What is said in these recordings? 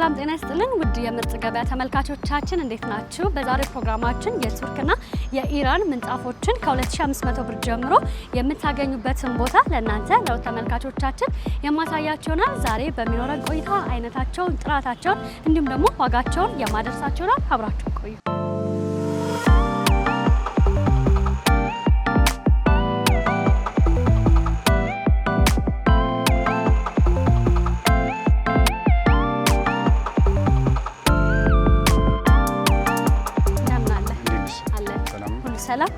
ሰላም ጤና ይስጥልን ውድ የምርጥ ገበያ ተመልካቾቻችን እንዴት ናችሁ? በዛሬው ፕሮግራማችን የቱርክና የኢራን ምንጣፎችን ከ2500 ብር ጀምሮ የምታገኙበትን ቦታ ለእናንተ ለተመልካቾቻችን የማሳያችሁና ዛሬ በሚኖረን ቆይታ አይነታቸውን፣ ጥራታቸውን እንዲሁም ደግሞ ዋጋቸውን የማደርሳችሁ ነው። አብራችሁ ቆዩ። ሰላም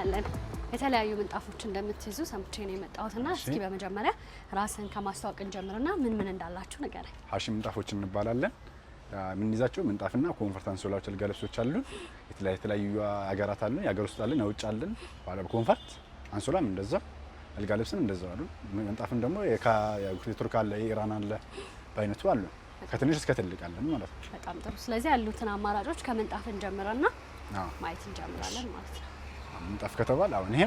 አለን። የተለያዩ ምንጣፎች እንደምትይዙ ሰምቼ ነው የመጣሁትና እስኪ በመጀመሪያ ራስን ከማስተዋወቅ እንጀምርና ምን እንዳላችሁ ንገረኝ። ሀሺም ምንጣፎች እንባላለን። የምንይዛቸው ምንጣፍና ኮንፈርት አንሶላዎች፣ አልጋ ልብሶች አሉን። የተለያዩ ሀገራት አሉን፣ የሀገር ውስጥ አለን፣ የውጭ አለን። ባለ ኮንፈርት አንሶላም እንደዛው፣ አልጋ ልብስም እንደዛው አሉን። ምንጣፍን ደግሞ የቱርክ አለ፣ የኢራን አለ፣ በአይነቱ አሉ። ከትንሽ እስከ ትልቅ አለን ማለት ነው። በጣም ጥሩ። ስለዚህ ያሉትን አማራጮች ከምንጣፍ እንጀምርና ማየት እንጀምራለን ማለት ነው። ምንጣፍ ከተባለ አሁን ይሄ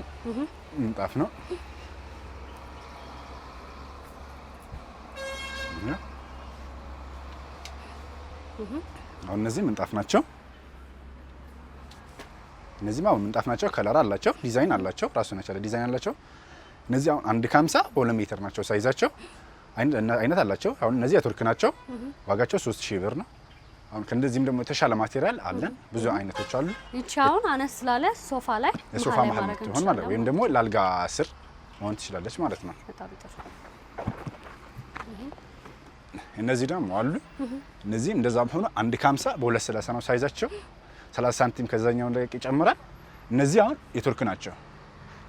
ምንጣፍ ነው። አሁን እነዚህ ምንጣፍ ናቸው። እነዚህም አሁን ምንጣፍ ናቸው። ከለር አላቸው፣ ዲዛይን አላቸው፣ ራሱን የቻለ ዲዛይን አላቸው። እነዚህ አሁን 1.50 በ2 ሜትር ናቸው ሳይዛቸው። አይነት አላቸው። አሁን እነዚህ የቱርክ ናቸው። ዋጋቸው 3000 ብር ነው። አሁን ከእንደዚህም ደግሞ የተሻለ ማቴሪያል አለን። ብዙ አይነቶች አሉ። ይቻውን አነስ ስላለ ሶፋ ላይ የሶፋ መሀል ትሆን ማለት ወይም ደግሞ ላልጋ ስር መሆን ትችላለች ማለት ነው። በጣም ጥሩ። እነዚህ ደግሞ አሉ። እነዚህ እንደዛም ሆኖ 1.50 በ2.30 ነው ሳይዛቸው። 30 ሳንቲም ከዛኛው ላይ ይጨምራል። እነዚህ አሁን የቱርክ ናቸው።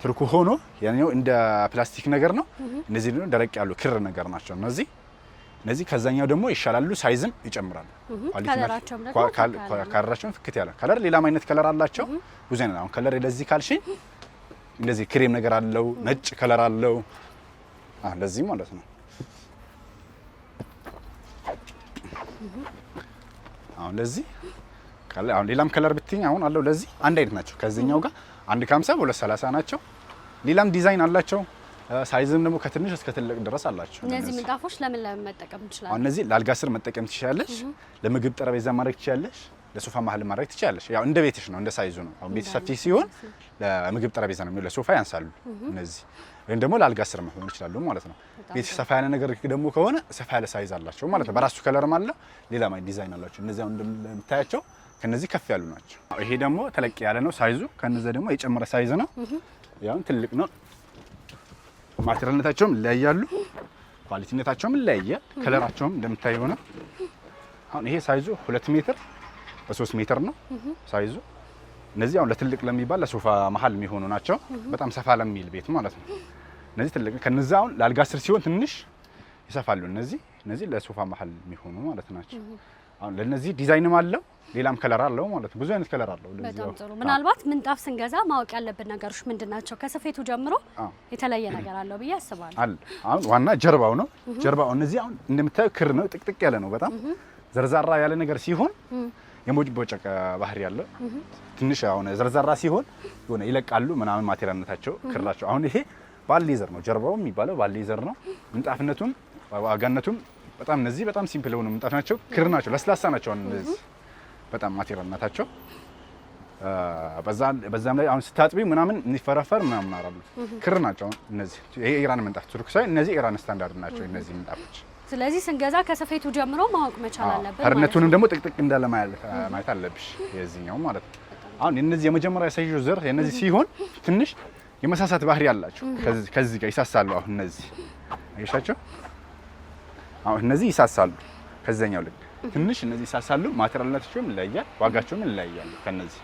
ቱርኩ ሆኖ ያኛው እንደ ፕላስቲክ ነገር ነው። እነዚህ ደግሞ ደረቅ ያሉ ክር ነገር ናቸው። እነዚህ ከዛኛው ደግሞ ይሻላሉ፣ ሳይዝም ይጨምራሉ። ከለራቸውም ፍክት ያለ ከለር፣ ሌላም አይነት ከለር አላቸው። ብዙ አይነት አሁን ከለር ለዚህ ካልሽኝ እንደዚህ ክሬም ነገር አለው፣ ነጭ ከለር አለው። እንደዚህ ማለት ነው። አሁን ለዚህ አሁን ሌላም ከለር ብትኝ አሁን አለው። ለዚህ አንድ አይነት ናቸው ከዚህኛው ጋር 1.50 በ2.30 ናቸው። ሌላም ዲዛይን አላቸው። ሳይዝም ደግሞ ከትንሽ እስከ ትልቅ ድረስ አላቸው። እነዚህ ምንጣፎች ለምን መጠቀም እንችላለን? አሁን እነዚህ ለአልጋ ስር መጠቀም ትችላለሽ፣ ለምግብ ጠረጴዛ ማድረግ ትችላለሽ፣ ለሶፋ መሀል ማድረግ ትችላለሽ። ያው እንደ ቤትሽ ነው፣ እንደ ሳይዙ ነው። አሁን ቤት ሰፊ ሲሆን ለምግብ ጠረጴዛ ነው የሚለው፣ ለሶፋ ያንሳሉ እነዚህ። ወይም ደግሞ ለአልጋ ስር መሆን ይችላሉ ማለት ነው። ቤትሽ ሰፋ ያለ ነገር ደግሞ ከሆነ ሰፋ ያለ ሳይዝ አላቸው ማለት ነው። በራሱ ከለርም አለ፣ ሌላ ዲዛይን አላቸው። እነዚህ አሁን እንደምታያቸው ከነዚህ ከፍ ያሉ ናቸው። ይሄ ደግሞ ተለቅ ያለ ነው ሳይዙ፣ ከነዚህ ደግሞ የጨመረ ሳይዝ ነው። ያው ትልቅ ነው። ማቴሪያልነታቸውም ይለያያሉ፣ ኳሊቲነታቸውም ይለያያል። ከለራቸውም እንደምታየው ነው። አሁን ይሄ ሳይዙ 2 ሜትር በ3 ሜትር ነው ሳይዙ። እነዚህ አሁን ለትልቅ ለሚባል ለሶፋ መሀል የሚሆኑ ናቸው። በጣም ሰፋ ለሚል ቤት ማለት ነው። እነዚህ ትልቅ ከነዛ አሁን ለአልጋ ስር ሲሆን ትንሽ ይሰፋሉ። እነዚህ ለሶፋ መሀል የሚሆኑ ማለት ናቸው። አሁን ለነዚህ ዲዛይንም አለው፣ ሌላም ከለር አለው ማለት ነው። ብዙ አይነት ከለር አለው። በጣም ጥሩ። ምናልባት ምንጣፍ ስንገዛ ማወቅ ያለብን ነገሮች ምንድናቸው? ከስፌቱ ጀምሮ የተለየ ነገር አለው ብዬ አስባለሁ። አሁን ዋና ጀርባው ነው። ጀርባው እነዚህ አሁን እንደምታየው ክር ነው፣ ጥቅጥቅ ያለ ነው። በጣም ዘርዛራ ያለ ነገር ሲሆን የሞጭቦጨቅ ባህሪ ያለው፣ ትንሽ አሁን ዘርዛራ ሲሆን የሆነ ይለቃሉ ምናምን ማቴሪያልነታቸው ክራቸው። አሁን ይሄ ባሌዘር ነው፣ ጀርባው የሚባለው ባሌዘር ነው። ምንጣፍነቱም ዋጋነቱም በጣም እነዚህ በጣም ሲምፕል የሆኑ ምንጣፍ ናቸው። ክር ናቸው፣ ለስላሳ ናቸው። እነዚህ በጣም ማቴሪያልነታቸው በዛም ላይ አሁን ስታጥቢ ምናምን የሚፈረፈር ምናምን አራሉ ክር ናቸው። እነዚህ ይሄ ኢራን ምንጣፍ ቱርክ ሳይ እነዚህ ኢራን ስታንዳርድ ናቸው እነዚህ ምንጣፎች። ስለዚህ ስንገዛ ከስፌቱ ጀምሮ ማወቅ መቻል አለብን። ፈርነቱንም ደግሞ ጥቅጥቅ እንዳለ ማየት አለብሽ የዚህኛው ማለት ነው። አሁን እነዚህ የመጀመሪያ ሳይዙ ዘር እነዚህ ሲሆን ትንሽ የመሳሳት ባህሪ አላቸው። ከዚህ ጋር ይሳሳሉ። አሁን እነዚህ አይሻቸው አሁን እነዚህ ይሳሳሉ። ከዛኛው ልክ ትንሽ እነዚህ ይሳሳሉ። ማቴሪያልነታቸውም ይለያያል፣ ዋጋቸውም ይለያያል። ከነዚህ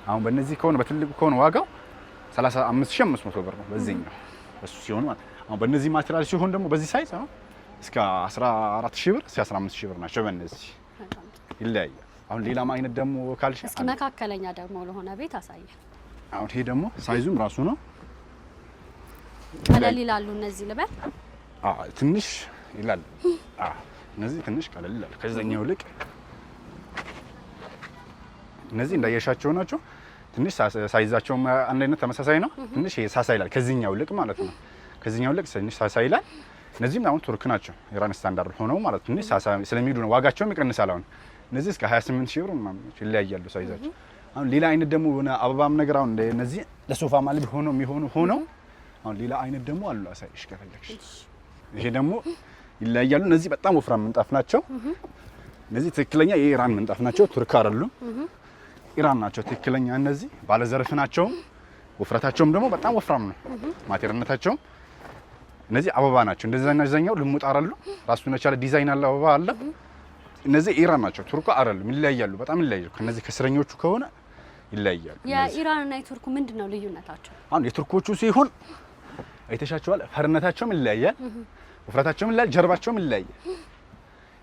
አሁን በእነዚህ ከሆነ በትልቁ ከሆነ ዋጋው 35500 ብር ነው በዚህኛው እሱ ሲሆን ማለት። አሁን በእነዚህ ማቴሪያል ሲሆን ደግሞ በዚህ ሳይዝ አሁን እስከ 14000 ብር እስከ 15000 ብር ናቸው። በእነዚህ ይለያያል። አሁን ሌላም አይነት ደግሞ ካልሽ እስኪ መካከለኛ ደግሞ ለሆነ ቤት አሳየን። አሁን ይሄ ደግሞ ሳይዙም ራሱ ነው። ቀለል ይላሉ እነዚህ ልበል። ትንሽ ይላል። እነዚህ ትንሽ ቀለል ይላል ከዛኛው ልቅ። እነዚህ እንዳየሻቸው ናቸው። ትንሽ ሳይዛቸው አንድ አይነት ተመሳሳይ ነው። ትንሽ ሳሳ ይላል ከዚህኛው ልቅ ማለት ነው። ከዚህኛው ልቅ ትንሽ ሳሳ ይላል። እነዚህም አሁን ቱርክ ናቸው ኢራን ስታንዳርድ ሆነው ማለት ነው። ሳሳ ስለሚሄዱ ነው ዋጋቸውም ይቀንሳል። አሁን እነዚህ እስከ 28000 ብር ምናምን ይለያያሉ ሳይዛቸው። አሁን ሌላ አይነት ደግሞ አበባም ነገር አሁን እነዚህ ለሶፋ ማልብ ሆነው አሁን ሌላ አይነት ደግሞ አሉ አሳይሽ ከፈለግሽ። ይሄ ደግሞ ይለያያሉ። እነዚህ በጣም ወፍራም ምንጣፍ ናቸው። እነዚህ ትክክለኛ የኢራን ምንጣፍ ናቸው። ቱርክ አይደሉም፣ ኢራን ናቸው ትክክለኛ። እነዚህ ባለዘርፍ ናቸው። ውፍረታቸውም ደግሞ በጣም ወፍራም ነው። ማቴሪያልነታቸው እነዚህ አበባ ናቸው። እንደዛኛው ልሙጥ አይደሉ። ራሱን የቻለ ዲዛይን አለ፣ አበባ አለ። እነዚህ ኢራን ናቸው፣ ቱርክ አይደሉም። ይለያያሉ፣ በጣም ይለያያሉ። ከነዚህ ከስረኞቹ ከሆነ ይለያያሉ። የኢራንና የቱርኩ ምንድነው ልዩነታቸው? አሁን የቱርኮቹ ሲሆን አይተሻቸዋል። ፈርነታቸውም ይለያያል፣ ውፍረታቸውም ይለያያል፣ ጀርባቸውም ይለያያል።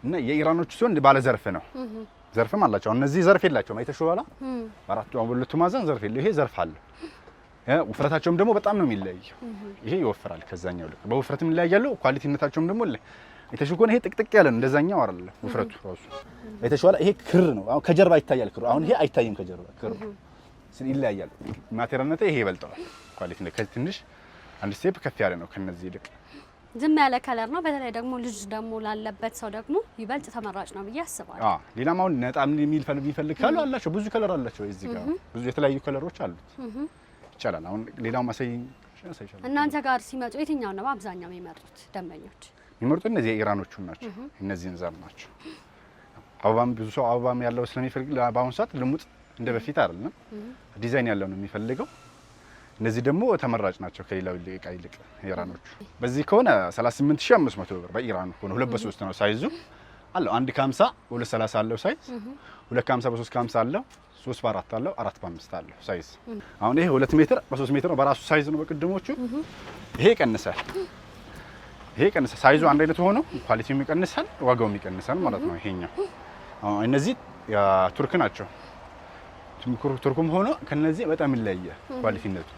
እና የኢራኖቹ ሲሆን ባለ ዘርፍ ነው። ዘርፍም አላቸው። እነዚህ ዘርፍ የላቸውም። አይተሻዋል። በአራቱ ሁለቱ ማዕዘን ዘርፍ የለው። ይሄ ዘርፍ አለው። ውፍረታቸውም ደግሞ በጣም ነው የሚለያየው። ይሄ ይወፍራል ከዛኛው ልክ በውፍረትም ይለያያሉ። ኳሊቲነታቸውም ደግሞ አይተሽው ከሆነ ይሄ ጥቅጥቅ ያለ ነው። እንደዛኛው አይደለም ውፍረቱ ራሱ አይተሻዋል። ይሄ ክር ነው። አሁን ከጀርባ ይታያል ክሩ። አሁን ይሄ አይታይም ከጀርባ ክሩ ይለያያል። ማቴሪያልነቱ ይሄ ይበልጠዋል። ኳሊቲነት ከትንሽ አንድ ስቴፕ ከፍ ያለ ነው ከነዚህ ይልቅ። ዝም ያለ ከለር ነው። በተለይ ደግሞ ልጅ ደግሞ ላለበት ሰው ደግሞ ይበልጥ ተመራጭ ነው ብዬ አስባለሁ። ሌላም አሁን ነጣም የሚፈልግ ካሉ አላቸው። ብዙ ከለር አላቸው። እዚህ ጋር ብዙ የተለያዩ ከለሮች አሉት። ይቻላል። አሁን ሌላው ማሳይሻለሁ። እናንተ ጋር ሲመጡ የትኛው ነው አብዛኛው የሚመርጡት ደንበኞች? የሚመርጡት እነዚህ የኢራኖቹ ናቸው። እነዚህን ዘር ናቸው። አበባም ብዙ ሰው አበባም ያለው ስለሚፈልግ በአሁኑ ሰዓት ልሙጥ እንደ በፊት አይደለም፣ ዲዛይን ያለው ነው የሚፈልገው። እነዚህ ደግሞ ተመራጭ ናቸው ከሌላው እቃ ይልቅ ኢራኖቹ። በዚህ ከሆነ 38500 ብር በኢራኑ ሆነ 2 በ3 ነው ሳይዙ አለው። 1 ከ50 2 30 አለው ሳይዝ፣ 2 ከ50 በ3 ከ50 አለው፣ 3 በ4 አለው፣ 4 በ5 አለው ሳይዝ። አሁን ይሄ 2 ሜትር በ3 ሜትር ነው በራሱ ሳይዝ ነው በቅድሞቹ። ይሄ ይቀንሳል። ሳይዙ አንድ አይነት ሆኖ ኳሊቲውም ይቀንሳል፣ ዋጋውም ይቀንሳል ማለት ነው። ይሄኛው አሁን እነዚህ ቱርክ ናቸው። ቱርኩም ሆኖ ከነዚህ በጣም ይለያያል ኳሊቲነቱ።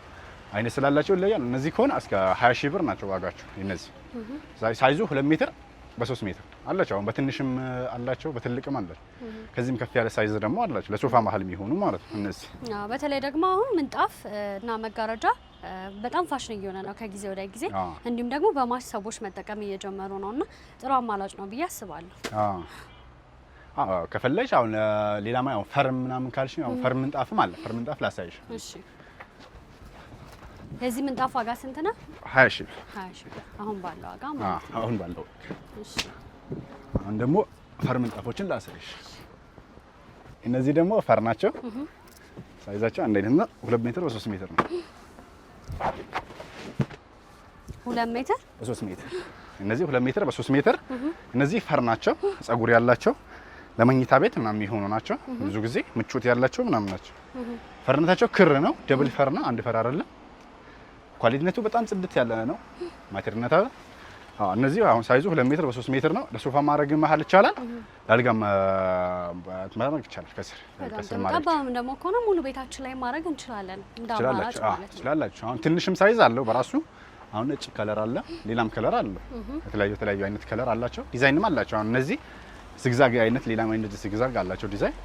አይነት ስላላቸው ይለያያል። እነዚህ ከሆነ እስከ 20000 ብር ናቸው ዋጋቸው። እነዚህ ሳይዙ 2 ሜትር በ3 ሜትር አላቸው። አሁን በትንሽም አላቸው በትልቅም አላቸው። ከዚህም ከፍ ያለ ሳይዝ ደግሞ አላቸው ለሶፋ መሀል የሚሆኑ ማለት ነው። እነዚህ በተለይ ደግሞ አሁን ምንጣፍ እና መጋረጃ በጣም ፋሽን እየሆነ ነው ከጊዜ ወደ ጊዜ። እንዲሁም ደግሞ በማሽ ሰዎች መጠቀም እየጀመሩ ነውና ጥሩ አማራጭ ነው ብዬ አስባለሁ። ከፈለሽ አሁን ሌላ ማለት ፈርም ምናምን ካልሽ አሁን ፈርም ምንጣፍም አለ። ፈርም ምንጣፍ ላሳይሽ። እሺ የዚህ ምንጣፍ ዋጋ ስንት ነው? 20000 ብር። 20000 ብር አሁን ባለው ዋጋ ማለት ነው። አሁን ባለው። እሺ አሁን ደግሞ ፈርም ምንጣፎችን ላሳይሽ። እነዚህ ደግሞ ፈር ናቸው። ሳይዛቸው አንድ አይነት ነው። 2 ሜትር በ3 ሜትር ነው። 2 ሜትር በ3 ሜትር እነዚህ 2 ሜትር በ3 ሜትር እነዚህ ፈር ናቸው። ጸጉር ያላቸው ለመኝታ ቤት ምናምን የሚሆኑ ናቸው። ብዙ ጊዜ ምቾት ያላቸው ምናምን ናቸው። ፈርነታቸው ክር ነው። ደብል ፈር ነው፣ አንድ ፈር አይደለም። ኳሊቲነቱ በጣም ጽድት ያለ ነው። ማቴሪያልነቱ እነዚህ አሁን ሳይዙ 2 ሜትር በ3 ሜትር ነው። ለሶፋ ማድረግ መሀል ይቻላል፣ ለአልጋም ማድረግ ይቻላል። ከስር ማለት ጠባብም ደግሞ ከሆነ ሙሉ ቤታችን ላይ ማድረግ እንችላለን። እንዳማራጭ ማለት ነው። ይችላልላችሁ። አሁን ትንሽም ሳይዝ አለው በራሱ። አሁን ነጭ ከለር አለ፣ ሌላም ከለር አለ። የተለያዩ አይነት ከለር አላቸው። ዲዛይንም አላቸው። አሁን እነዚህ ዝግዛግ አይነት ሌላም አይነት ዝግዛግ አላቸው ዲዛይን።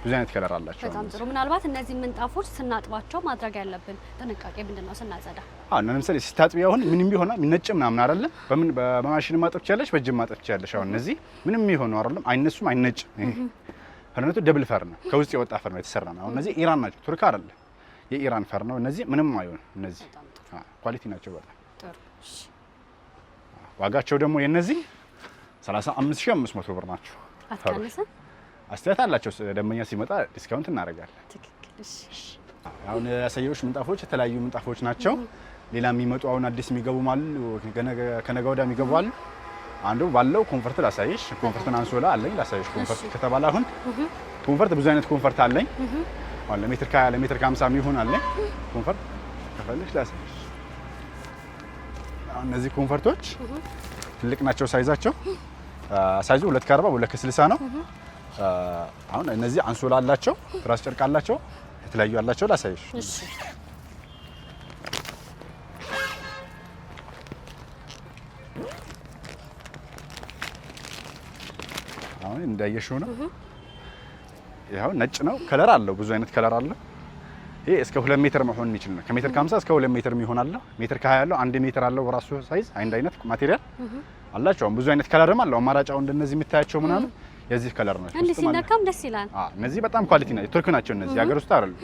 ብዙ አይነት ከለር አላቸው። በጣም ጥሩ። ምናልባት እነዚህ ምንጣፎች ስናጥባቸው ማድረግ ያለብን ጥንቃቄ ምንድነው ስናጸዳ? ለምሳሌ ሲታጥቢ አሁን ምንም ቢሆን ነጭ ምናምን አይደለም። በማሽን ማጠብ ትችያለሽ፣ በእጅ ማጠብ ትችያለሽ። አሁን እነዚህ ምንም ይሆኑ አይደለም፣ አይነሱም፣ አይነጭም። ፈርነቱ ደብል ፈር ነው፣ ከውስጥ የወጣ ፈር ነው የተሰራ ነው። አሁን እነዚህ ኢራን ናቸው፣ ቱርክ አይደለም፣ የኢራን ፈር ነው። እነዚህ ምንም አይሆን፣ እነዚህ ኳሊቲ ናቸው በጣም ጥሩ። እሺ ዋጋቸው ደግሞ የነዚህ 35500 ብር ናቸው። አትቀንስም? አስተያየት አላቸው። ደንበኛ ሲመጣ ዲስካውንት እናደርጋለን። ትክክል። እሺ አሁን ያሳየሁሽ ምንጣፎች የተለያዩ ምንጣፎች ናቸው። ሌላ የሚመጡ አሁን አዲስ የሚገቡ አሉ፣ ከነገ ወዲያ የሚገቡ አሉ። አንዱ ባለው ኮንፈርት ላሳይሽ። ኮንፈርትን አንሶላ አለኝ ላሳይሽ። ኮንፈርት ከተባለ አሁን ኮንፈርት ብዙ አይነት ኮንፈርት አለኝ። አሁን ለሜትር ከ50 የሚሆን አለኝ ኮንፈርት ከፈለሽ ላሳይሽ። አሁን እነዚህ ኮንፈርቶች ትልቅ ናቸው ሳይዛቸው። ሳይዙ 2 ከ40 2 ከ60 ነው። አሁን እነዚህ አንሶላ አላቸው፣ ትራስ ጨርቅ አላቸው፣ የተለያዩ አላቸው። ላሳይሽ። እሺ አሁን እንዳየሽው ነው። ይሄው ነጭ ነው። ከለር አለው፣ ብዙ አይነት ከለር አለው። ይሄ እስከ 2 ሜትር መሆን የሚችል ነው። ከሜትር ከ50 እስከ 2 ሜትር የሚሆን አለ። ሜትር ከ20 ያለው 1 ሜትር አለው ራሱ ሳይዝ አንድ አይነት ማቴሪያል አላቸው። ብዙ አይነት ከለርም አለው። አማራጫው እንደነዚህ የምታያቸው ምናምን የዚህ ከለር ነው። እንዴ ሲነካም ደስ ይላል። እነዚህ በጣም ኳሊቲ ናቸው። ቱርክ ናቸው እነዚህ ሀገር ውስጥ አይደሉም።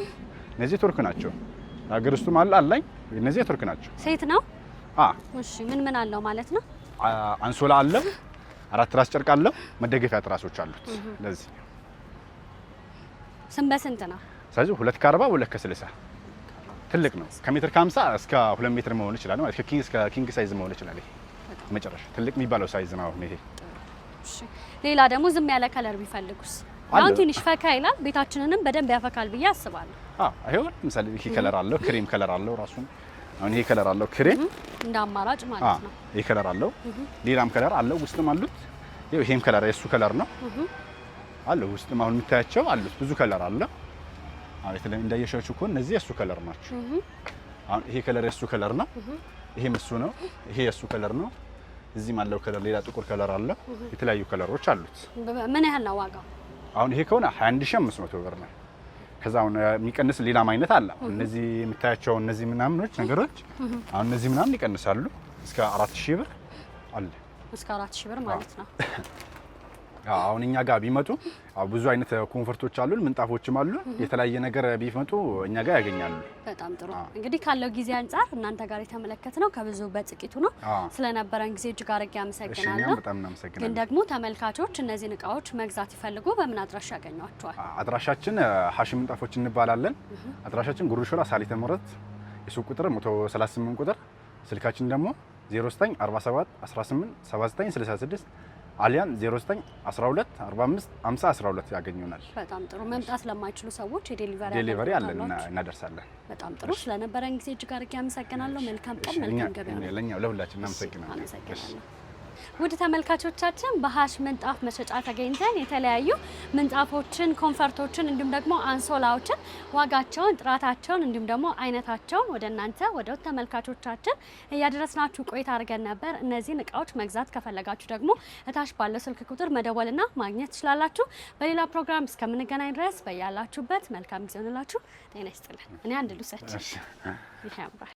እነዚህ ቱርክ ናቸው። ሀገር ውስጥ ማለት አለኝ። እነዚህ ቱርክ ናቸው። ሴት ነው። እሺ ምን አለው ማለት ነው? አንሶላ አለው፣ 4 ትራስ ጨርቅ አለው፣ መደገፊያ ትራሶች አሉት። ለዚህ ስንት በስንት ነው? ስለዚህ 2 ከ40 2 ከ60 ትልቅ ነው። ከሜትር ከ50 እስከ 2 ሜትር መሆን ይችላል ማለት ከኪንግ ሳይዝ መሆን ይችላል። ይሄ መጨረሻ ትልቅ የሚባለው ሳይዝ ነው ይሄ። እሺ ሌላ ደግሞ ዝም ያለ ከለር ቢፈልጉስ? አሁን ትንሽ ፈካ ይላል፣ ቤታችንንም በደንብ ያፈካል ብዬ አስባለሁ። አይሆን ለምሳሌ ይሄ ከለር አለው፣ ክሬም ከለር አለው ራሱ። አሁን ይሄ ከለር አለው ክሬም እንደ አማራጭ ማለት ነው። ይሄ ከለር አለው፣ ሌላም ከለር አለው ውስጥም አሉት። ይሄም ከለር የሱ ከለር ነው አለው ውስጥም አሁን የምታያቸው አሉት ብዙ ከለር አለ። የተለይ እንዳየሻችሁ እኮ እነዚህ የሱ ከለር ናቸው። አሁን ይሄ ከለር የሱ ከለር ነው፣ ይሄም እሱ ነው፣ ይሄ የሱ ከለር ነው። እዚህም አለው ከለር ሌላ ጥቁር ከለር አለ። የተለያዩ ከለሮች አሉት። ምን ያህል ነው ዋጋው? አሁን ይሄ ከሆነ 21500 ብር ነው። ከዛ አሁን የሚቀንስ ሌላም አይነት አለ። እነዚህ የምታያቸው እነዚህ ምናምኖች ነገሮች አሁን እነዚህ ምናምን ይቀንሳሉ። እስከ 4000 ብር አለ። እስከ 4000 ብር ማለት ነው። አሁን እኛ ጋር ቢመጡ ብዙ አይነት ኮንፈርቶች አሉን፣ ምንጣፎችም አሉ። የተለያየ ነገር ቢመጡ እኛ ጋር ያገኛሉ። በጣም ጥሩ። እንግዲህ ካለው ጊዜ አንፃር እናንተ ጋር የተመለከትነው ከብዙ በጥቂቱ ነው። ስለነበረን ጊዜ እጅግ አድርጌ አመሰግናለሁ። በጣም እናመሰግናለን። ግን ደግሞ ተመልካቾች እነዚህን እቃዎች መግዛት ይፈልጉ በምን አድራሻ ያገኟቸዋል? አድራሻችን ሀሺም ምንጣፎች እንባላለን። አድራሻችን ጉርድ ሾላ ሳሊተ ምሕረት የሱቅ ቁጥር 138 ቁጥር፣ ስልካችን ደግሞ 0947 18 79 66 አሊያን 09 12 45 50 12 ያገኙናል። በጣም ጥሩ። መምጣት ለማይችሉ ሰዎች ዴሊቨሪ አለን እናደርሳለን። በጣም ጥሩ። ስለነበረን ጊዜ እጅግ አድርጌ አመሰግናለሁ። መልካም ቀን፣ መልካም ገበያ። ለኛው ለሁላችን እናመሰግናለን። ውድ ተመልካቾቻችን በሀሽ ምንጣፍ መሸጫ ተገኝተን የተለያዩ ምንጣፎችን፣ ኮንፈርቶችን እንዲሁም ደግሞ አንሶላዎችን ዋጋቸውን፣ ጥራታቸውን እንዲሁም ደግሞ አይነታቸውን ወደ እናንተ ወደ ተመልካቾቻችን እያደረስናችሁ ቆይታ አድርገን ነበር። እነዚህን እቃዎች መግዛት ከፈለጋችሁ ደግሞ እታች ባለው ስልክ ቁጥር መደወልና ማግኘት ትችላላችሁ። በሌላ ፕሮግራም እስከምንገናኝ ድረስ በያላችሁበት መልካም ጊዜ ሆነላችሁ። ጤና ይስጥልን። እኔ አንድ ልውሰድ። ይሄ ያምራል።